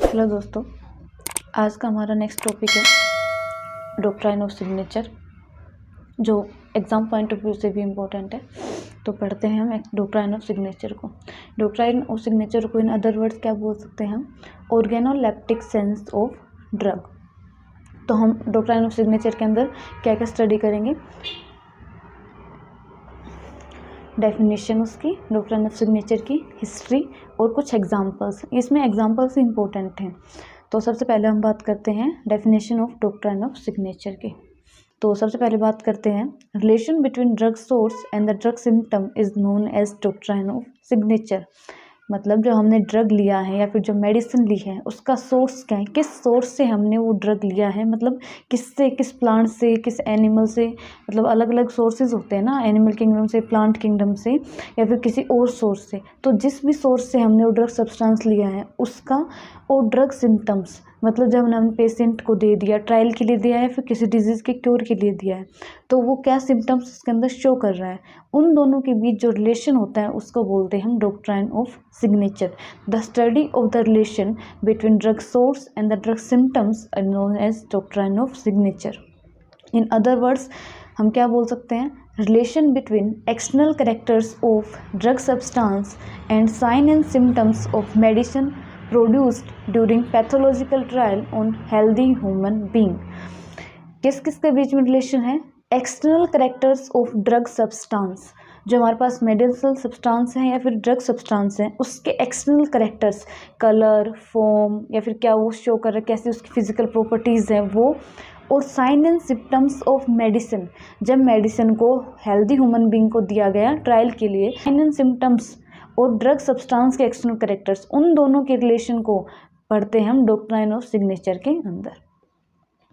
Hello दोस्तों, आज का हमारा नेक्स्ट टॉपिक है डॉक्ट्राइन ऑफ सिग्नेचर, जो एग्ज़ाम पॉइंट ऑफ व्यू से भी इम्पोर्टेंट है। तो पढ़ते हैं हम डॉक्ट्राइन ऑफ सिग्नेचर को। डॉक्ट्राइन ऑफ सिग्नेचर को इन अदर वर्ड्स क्या बोल सकते हैं हम? Organoleptic sense of drug. तो हम डॉक्ट्राइन ऑफ सिग्नेचर के अंदर क्या क्या स्टडी करेंगे? डेफिनेशन उसकी, डॉक्ट्राइन ऑफ सिग्नेचर की हिस्ट्री और कुछ एग्जांपल्स। इसमें एग्जांपल्स इंपॉर्टेंट हैं। तो सबसे पहले हम बात करते हैं definition of doctrine of signature की। तो सबसे पहले बात करते हैं relation between drug source and the drug symptom is known as doctrine of signature. मतलब जो हमने ड्रग लिया है या फिर जो मेडिसिन ली है उसका सोर्स क्या है, किस सोर्स से हमने वो ड्रग लिया है, मतलब किससे, किस प्लांट से, किस एनिमल से। मतलब अलग अलग सोर्सेज होते हैं ना, एनिमल किंगडम से, प्लांट किंगडम से, या फिर किसी और सोर्स से। तो जिस भी सोर्स से हमने वो ड्रग सब्सटेंस लिया है उसका और ड्रग सिम्टम्स, मतलब जब हमने पेशेंट को दे दिया, ट्रायल के लिए दिया है, फिर किसी डिजीज़ के क्योर के लिए दिया है, तो वो क्या सिम्टम्स उसके अंदर शो कर रहा है, उन दोनों के बीच जो रिलेशन होता है उसको बोलते हैं हम doctrine of signature. The study of the relation between drug source and the drug symptoms are known as doctrine of signature. In other words हम क्या बोल सकते हैं? Relation between external characters of drug substance and sign and symptoms of medicine produced during pathological trial on healthy human being। किस किस के बीच में relation है? External characters of drug substance, जो हमारे पास मेडिसिनल सब्सटेंस है या फिर ड्रग सब्सटेंस है, उसके एक्सटर्नल कैरेक्टर्स, कलर, फॉर्म, या फिर क्या वो शो कर रहा है, कैसी उसकी फिजिकल प्रॉपर्टीज़ है वो, और sign and symptoms of medicine, जब मेडिसिन को हेल्दी ह्यूमन बींग को दिया गया ट्रायल के लिए, साइन एंड सिम्टम्स और ड्रग सब्सटेंस के एक्सटर्नल कैरेक्टर्स, उन दोनों के रिलेशन को पढ़ते हैं हम डॉक्ट्राइन ऑफ सिग्नेचर के अंदर।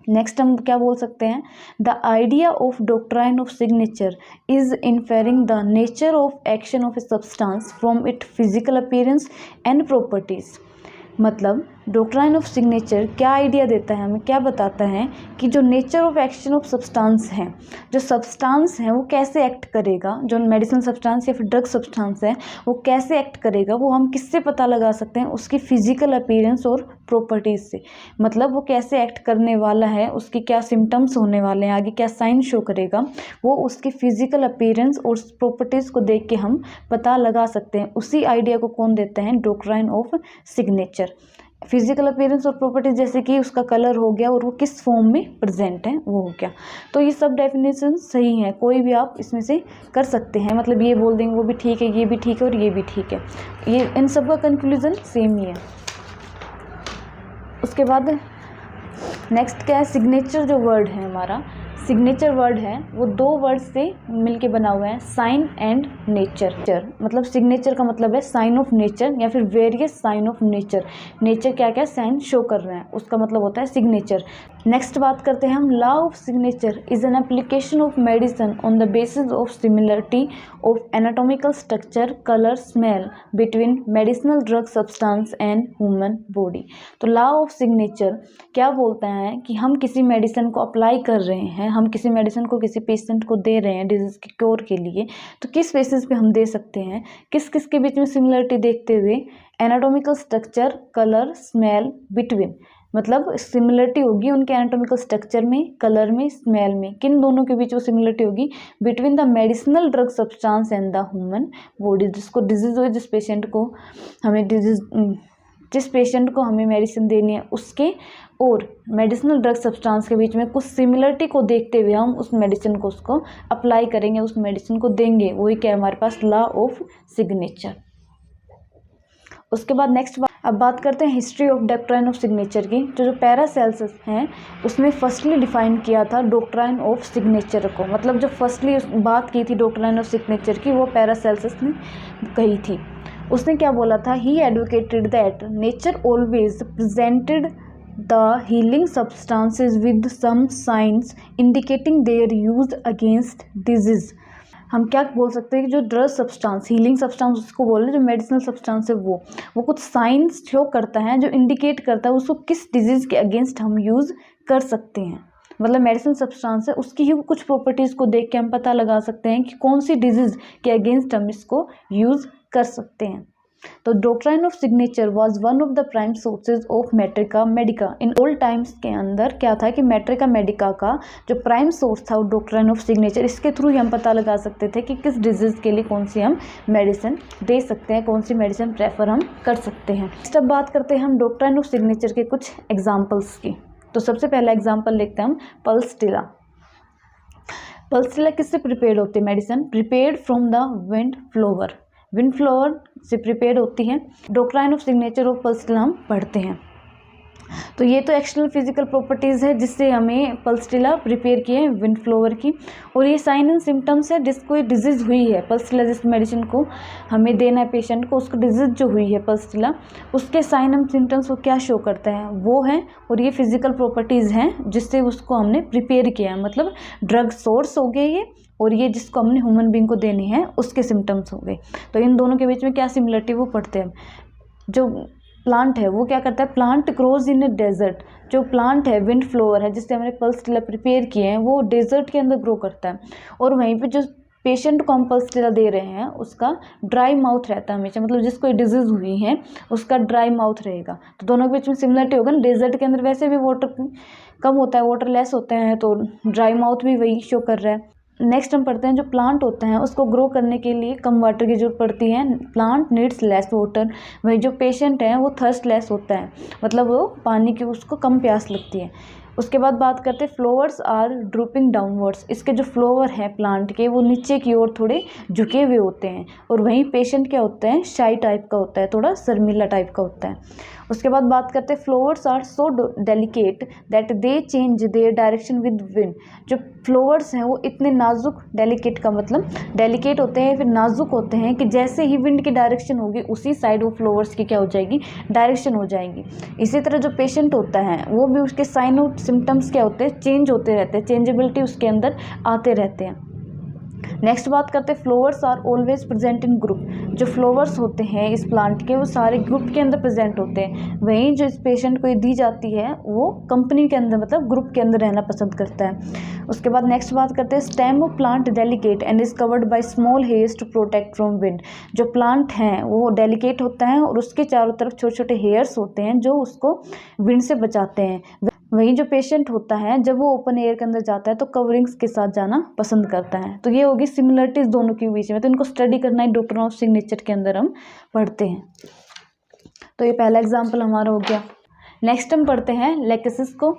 नेक्स्ट हम क्या बोल सकते हैं? The idea of doctrine of signature is inferring the nature of action of a substance from it physical appearance and properties. मतलब डॉक्ट्राइन ऑफ सिग्नेचर क्या आइडिया देता है, हमें क्या बताता है कि जो nature of action of substance है, जो सब्सटेंस है वो कैसे एक्ट करेगा, जो मेडिसिन सब्सटेंस या फिर ड्रग सब्सटेंस है वो कैसे एक्ट करेगा, वो हम किससे पता लगा सकते हैं? उसकी फिजिकल अपीयरेंस और प्रॉपर्टीज से। मतलब वो कैसे एक्ट करने वाला है, उसके क्या सिम्टम्स होने वाले हैं, आगे क्या साइन शो करेगा, वो उसकी फिजिकल अपीयरेंस और प्रॉपर्टीज़ को देख के हम पता लगा सकते हैं। उसी आइडिया को कौन देता है? Doctrine of signature. Physical appearance और प्रॉपर्टीज, जैसे कि उसका कलर हो गया और वो किस फॉर्म में प्रेजेंट है वो हो गया। तो ये सब डेफिनेशन सही है, कोई भी आप इसमें से कर सकते हैं। मतलब ये बोल देंगे वो भी ठीक है, ये भी ठीक है और ये भी ठीक है, ये इन सब का कंक्लूजन सेम ही है। उसके बाद नेक्स्ट क्या है? सिग्नेचर जो वर्ड है हमारा, सिग्नेचर वर्ड है वो दो वर्ड से मिलके बना हुआ है, साइन एंड नेचर। मतलब सिग्नेचर का मतलब है साइन ऑफ नेचर या फिर various sign of nature. Nature क्या क्या साइन शो कर रहे हैं उसका मतलब होता है सिग्नेचर। नेक्स्ट बात करते हैं हम law of signature is an application of medicine on the basis of similarity of anatomical structure, colour, smell between medicinal drug substance and human body. तो लॉ ऑफ सिग्नेचर क्या बोलता है कि हम किसी मेडिसिन को अप्लाई कर रहे हैं, हम किसी मेडिसिन को किसी पेशेंट को दे रहे हैं डिजीज़ के क्योर के लिए, तो किस बेसिस पे हम दे सकते हैं, किस किस के बीच में सिमिलरिटी देखते हुए? Anatomical structure, colour, smell between, मतलब सिमिलरिटी होगी उनके एनाटॉमिकल स्ट्रक्चर में, कलर में, स्मेल में, किन दोनों के बीच वो सिमिलरिटी होगी? Between the medicinal drug substance and the human body. जिसको डिजीज़ हो, जिस पेशेंट को हमें जिस पेशेंट को हमें मेडिसिन देनी है उसके और मेडिसिनल ड्रग सब्सटेंस के बीच में कुछ सिमिलरिटी को देखते हुए हम उस मेडिसिन को उसको अप्लाई करेंगे, उस मेडिसिन को देंगे। वही क्या है हमारे पास? Law of signature. उसके बाद नेक्स्ट अब बात करते हैं history of doctrine of signature की। जो पैरासेल्स हैं उसमें फर्स्टली डिफाइन किया था डॉक्ट्राइन ऑफ सिग्नेचर को। मतलब जो फर्स्टली बात की थी डॉक्ट्राइन ऑफ सिग्नेचर की वो पैरासेल्स ने कही थी। उसने क्या बोला था? He advocated that nature always presented the healing substances with some signs indicating their use against disease. हम क्या बोल सकते हैं कि जो ड्रग सब्सटेंस, हीलिंग सब्सटेंस उसको बोल रहे हैं, जो मेडिसिनल सब्सटेंस है वो कुछ साइंस शो करता है जो इंडिकेट करता है उसको किस डिजीज़ के अगेंस्ट हम यूज़ कर सकते हैं। मतलब मेडिसिन सब्सटेंस है उसकी ही कुछ प्रॉपर्टीज़ को देख के हम पता लगा सकते हैं कि कौन सी डिजीज़ के अगेंस्ट हम इसको यूज़ कर सकते हैं। तो doctrine of signature was one of the prime sources of materia medica. In old times के अंदर क्या था कि मैट्रिका मेडिका का जो प्राइम सोर्स था वो डॉक्ट्राइन ऑफ सिग्नेचर, इसके थ्रू ही हम पता लगा सकते थे कि किस डिजीज़ के लिए कौन सी हम मेडिसिन दे सकते हैं, कौन सी मेडिसिन प्रेफर हम कर सकते हैं। नेक्स्ट अब बात करते हैं हम डॉक्ट्राइन ऑफ सिग्नेचर के कुछ एग्जाम्पल्स की। तो सबसे पहला एग्जाम्पल देखते हैं हम पल्सटिला। पल्सटिला किससे प्रिपेयर्ड होती है medicine? Prepared from the wind flower. Wind flower से प्रिपेयर्ड होती है। Doctrine of signature of Pulsatilla हम पढ़ते हैं। तो ये तो एक्सटर्नल फिजिकल प्रॉपर्टीज़ है जिससे हमें पल्सटिला प्रिपेयर किए हैं विंड फ्लावर की। और ये साइन एंड सिम्टम्स है जिसको डिजीज़ हुई है पल्सटिला, जिस मेडिसिन को हमें देना है पेशेंट को, उसको डिजीज़ जो हुई है पल्सटिला, उसके साइन एंड सिम्टम्स को क्या शो करता है वो है। और ये फिजिकल प्रॉपर्टीज़ हैं जिससे उसको हमने प्रिपेयर किया है, मतलब ड्रग सोर्स हो गए ये, और ये जिसको हमने ह्यूमन बींग को देनी है उसके सिम्टम्स हो गए। तो इन दोनों के बीच में क्या सिमिलरिटी वो पढ़ते हैं। जो प्लांट है वो क्या करता है, plant grows in a desert. जो प्लांट है विंड फ्लावर है जिससे हमने पल्सटिला प्रिपेयर किए हैं वो डेजर्ट के अंदर ग्रो करता है। और वहीं पे जो पेशेंट को हम पल्सटिला दे रहे हैं उसका ड्राई माउथ रहता है हमेशा, मतलब जिसको डिजीज़ हुई है उसका ड्राई माउथ रहेगा। तो दोनों के बीच में सिमिलरिटी होगा ना। डेजर्ट के अंदर वैसे भी वाटर कम होता है, वाटर लेस होते हैं, तो ड्राई माउथ भी वही शो कर रहा है। नेक्स्ट हम पढ़ते हैं जो प्लांट होता है उसको ग्रो करने के लिए कम वाटर की जरूरत पड़ती है। Plant needs less water. वही जो पेशेंट है वो थर्स्ट लेस होता है, मतलब वो पानी की उसको कम प्यास लगती है। उसके बाद बात करते हैं फ्लावर्स आर ड्रूपिंग डाउनवर्ड्स। इसके जो फ्लावर हैं प्लांट के वो नीचे की ओर थोड़े झुके हुए होते हैं। और वहीं पेशेंट क्या होता है, शाई टाइप का होता है, थोड़ा शर्मीला टाइप का होता है। उसके बाद बात करते हैं flowers are so delicate that they change their direction with wind. जो फ्लावर्स हैं वो इतने नाजुक, डेलिकेट का मतलब डेलिकेट होते हैं फिर नाजुक होते हैं कि जैसे ही विंड की डायरेक्शन होगी उसी साइड वो फ्लावर्स की क्या हो जाएगी, डायरेक्शन हो जाएगी। इसी तरह जो पेशेंट होता है वो भी उसके साइन और सिम्टम्स क्या होते हैं, चेंज होते रहते हैं, चेंजेबिलिटी उसके अंदर आते रहते हैं। नेक्स्ट बात करते हैं flowers are always present in group. जो फ्लावर्स होते हैं इस प्लांट के वो सारे ग्रुप के अंदर प्रेजेंट होते हैं। वहीं जो इस पेशेंट को दी जाती है वो कंपनी के अंदर, मतलब ग्रुप के अंदर रहना पसंद करता है। उसके बाद नेक्स्ट बात करते हैं stem of plant delicate and is covered by small hairs to protect from wind. जो प्लांट है वो डेलिकेट होता है और उसके चारों तरफ छोटे छोटे हेयर्स होते हैं जो उसको विंड से बचाते हैं। वहीं जो पेशेंट होता है जब वो ओपन एयर के अंदर जाता है तो कवरिंग्स के साथ जाना पसंद करता है। तो ये होगी सिमिलरिटीज दोनों के बीच में, तो इनको स्टडी करना है डॉक्ट्राइन ऑफ सिग्नेचर के अंदर हम पढ़ते हैं। तो ये पहला एग्जाम्पल हमारा हो गया। नेक्स्ट हम पढ़ते हैं लेकेसिस को,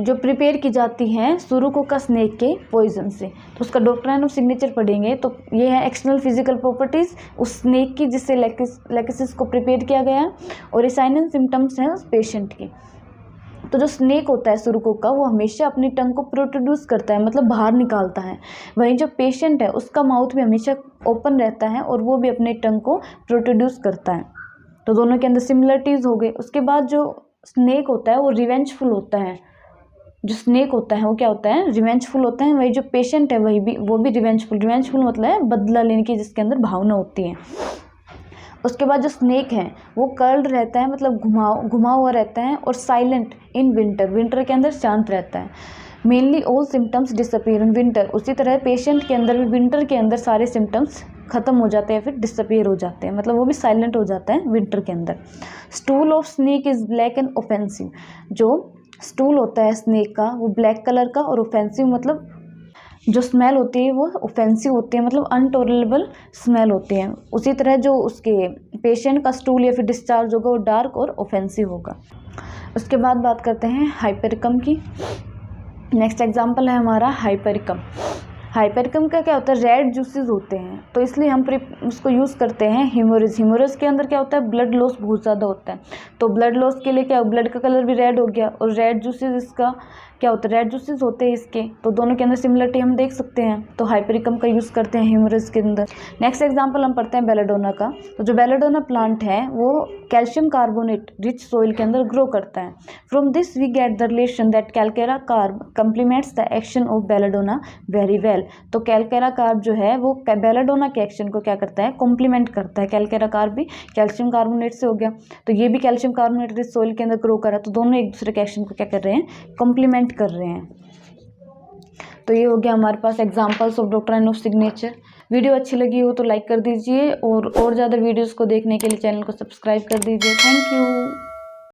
जो प्रिपेयर की जाती है सुरुकोका स्नेक के पॉइजन से। तो उसका डॉक्ट्राइन ऑफ सिग्नेचर पढ़ेंगे। तो ये है एक्सटर्नल फिजिकल प्रॉपर्टीज़ उस स्नेक की जिससे लेकेसिस को प्रिपेयर किया गया है, और ये साइन एंड सिम्टम्स हैं उस पेशेंट की। तो जो स्नेक होता है सुरुकोका वो हमेशा अपनी टंग को प्रोट्रूड्यूस करता है, मतलब बाहर निकालता है। वहीं जो पेशेंट है उसका माउथ भी हमेशा ओपन रहता है और वो भी अपने टंग को प्रोट्रूड्यूस करता है। तो दोनों के अंदर सिमिलरिटीज़ हो गई। उसके बाद जो स्नेक होता है वो रिवेंजफुल होता है। जो स्नेक होता है वो क्या होता है, रिवेंजफुल होता है। वही जो पेशेंट है वो भी रिवेंजफुल मतलब है बदला लेने की जिसके अंदर भावना होती है। उसके बाद जो स्नेक है वो कर्ल्ड रहता है, मतलब घुमा हुआ रहता है, और साइलेंट इन विंटर के अंदर शांत रहता है। Mainly all symptoms disappear in winter. उसी तरह पेशेंट के अंदर भी विंटर के अंदर सारे सिम्टम्स खत्म हो जाते हैं, फिर डिसअपीयर हो जाते हैं, मतलब वो भी साइलेंट हो जाता है विंटर के अंदर। Stool of snake is black and offensive. जो स्टूल होता है स्नेक का वो ब्लैक कलर का, और ऑफेंसिव मतलब जो स्मेल होती है वो ऑफेंसिव होती है, मतलब अनटॉलरेबल स्मेल होती है। उसी तरह जो उसके पेशेंट का स्टूल या फिर डिस्चार्ज होगा वो डार्क और ऑफेंसिव होगा। उसके बाद बात करते हैं हाइपरिकम की। नेक्स्ट एग्जांपल है हमारा हाइपरिकम। हाइपरिकम का क्या होता है, रेड जूसेस होते हैं, तो इसलिए हम उसको यूज़ करते हैं हीमोरेज के अंदर क्या होता है, ब्लड लॉस बहुत ज़्यादा होता है। तो ब्लड लॉस के लिए क्या, ब्लड का कलर भी रेड हो गया, और रेड जूसेस इसका क्या होता है, रेड जूसेस होते हैं इसके। तो दोनों के अंदर सिमिलरिटी हम देख सकते हैं। तो हाइपरिकम का यूज़ करते हैं हीमोरेज के अंदर। नेक्स्ट एग्जांपल हम पढ़ते हैं बेलाडोना का। तो जो बेलाडोना प्लांट है वो कैल्शियम कार्बोनेट रिच सॉइल के अंदर ग्रो करता है। From this we get the relation that calcarea carb complements the action of belladonna very well. तो कैलकेरा कार्ब जो है वो बेलाडोना के एक्शन को क्या करता है, कॉम्प्लीमेंट करता है। कैलकेरा कार्ब भी कैल्शियम कार्बोनेट से हो गया, तो ये भी कैल्शियम कार्बोनेट रिच सॉइल के अंदर ग्रो कर रहा है। तो दोनों एक दूसरे के एक्शन को क्या कर रहे हैं, कॉम्प्लीमेंट कर रहे हैं। तो ये हो गया हमारे पास examples of doctrine of signature. Video अच्छी लगी हो तो लाइक कर दीजिए और ज़्यादा वीडियोस को देखने के लिए चैनल को सब्सक्राइब कर दीजिए। Thank you.